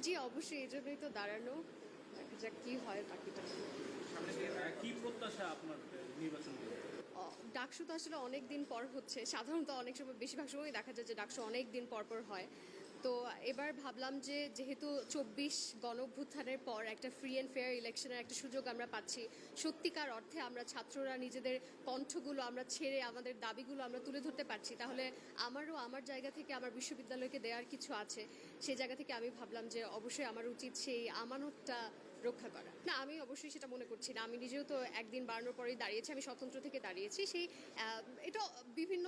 জি, অবশ্যই এই জন্যই তো দাঁড়ানো। দেখা যাক কি হয় বাকিটা। কি প্রত্যাশা আপনার নির্বাচন থেকে? ডাকসু তো আসলে অনেক দিন পর হচ্ছে। সাধারণত অনেক সময় বেশিরভাগ সময়ই দেখা যায় যে ডাকসু অনেক দিন পর পর হয়। তো এবার ভাবলাম যে যেহেতু ২৪ গণঅভ্যুত্থানের পর একটা ফ্রি অ্যান্ড ফেয়ার ইলেকশনের একটা সুযোগ আমরা পাচ্ছি, সত্যিকার অর্থে আমরা ছাত্ররা নিজেদের কণ্ঠগুলো আমরা ছেড়ে আমাদের দাবিগুলো আমরা তুলে ধরতে পারছি, তাহলে আমারও আমার জায়গা থেকে আমার বিশ্ববিদ্যালয়কে দেওয়ার কিছু আছে। সেই জায়গা থেকে আমি ভাবলাম যে অবশ্যই আমার উচিত সেই আমানতটা রক্ষা করা। না, আমি অবশ্যই সেটা মনে করছি না। আমি নিজেও তো একদিন বাড়ানোর পরেই দাঁড়িয়েছি, আমি স্বতন্ত্র থেকে দাঁড়িয়েছি। সেই এটা বিভিন্ন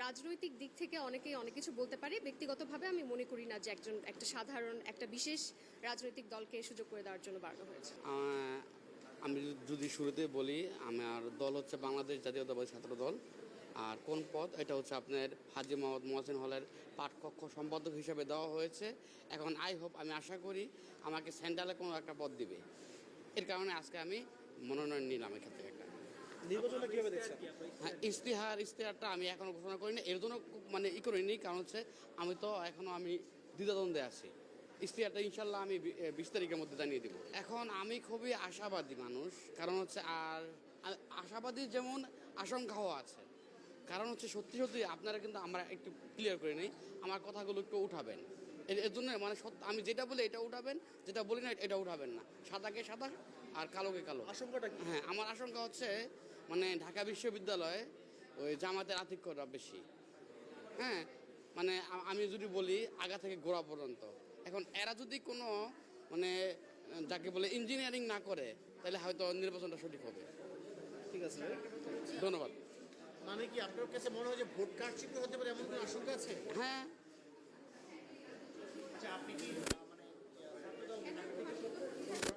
রাজনৈতিক দিক থেকে অনেকেই অনেক কিছু বলতে পারে। ব্যক্তিগতভাবে আমি মনে করি না যে একটা সাধারণ একটা বিশেষ রাজনৈতিক দলকে সুযোগ করে দেওয়ার জন্য বাড়ানো হয়েছে। আমি যদি শুরুতে বলি, আমার দল হচ্ছে বাংলাদেশ জাতীয়তাবাদী ছাত্র দল। আর কোন পদ, এটা হচ্ছে আপনার হাজী মোহাম্মদ মোহসেন হলের পাঠকক্ষ সম্পাদক হিসেবে দেওয়া হয়েছে। এখন আমি আশা করি আমাকে সেন্ট্রালে কোনো একটা পদ দিবে। এর কারণে আজকে আমি মনোনয়ন নিলাম এক্ষেত্রে একটা। নির্বাচনটা কিভাবে দেখছেন? হ্যাঁ, ইশতেহারটা আমি এখনও ঘোষণা করিনি। এর জন্য মানে করিনি, কারণ হচ্ছে আমি তো এখনও দ্বিধাদ্বন্দ্বে আছি। ইশতেহারটা ইনশাল্লাহ আমি 20 তারিখের মধ্যে জানিয়ে দেবো। এখন আমি খুবই আশাবাদী মানুষ, কারণ হচ্ছে আশাবাদী যেমন আশঙ্কাও আছে। কারণ হচ্ছে সত্যি সত্যি আপনারা কিন্তু আমরা একটু ক্লিয়ার করে নিই, আমার কথাগুলো একটু উঠাবেন। এর জন্য মানে আমি যেটা বলি এটা উঠাবেন, যেটা বলি না এটা উঠাবেন না। সাদাকে সাদা আর কালোকে কালো। আশঙ্কাটা কি? হ্যাঁ, আমার আশঙ্কা হচ্ছে মানে ঢাকা বিশ্ববিদ্যালয়ে ওই জামাতের আধিক্যটা বেশি। হ্যাঁ, মানে আমি যদি বলি আগা থেকে গোড়া পর্যন্ত, এখন এরা যদি কোনো মানে যাকে বলে ইঞ্জিনিয়ারিং না করে, তাহলে হয়তো নির্বাচনটা সঠিক হবে। ঠিক আছে, ধন্যবাদ। মানে কি আপনার কাছে মনে হয় যে ভোট কারচুপি হতে পারে এমন কোনো আশঙ্কা আছে? হ্যাঁ, আচ্ছা, আপনি কি মানে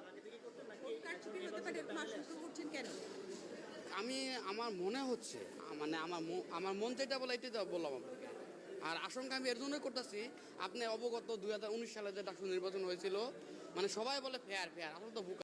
আগে থেকে করতেন নাকি কারচুপি হতে পারে এরকম আশঙ্কা করছেন কেন? আমার মনে হচ্ছে মানে আমার মন যেটা বলে এটাই তো বললাম আপনাকে। আর আশঙ্কা আমি এর জন্যই করতেছি, আপনি অবগত 2019 সালে যে ডাকসু নির্বাচন হয়েছিল, মানে সবাই বলে ফেয়ার আসলে তো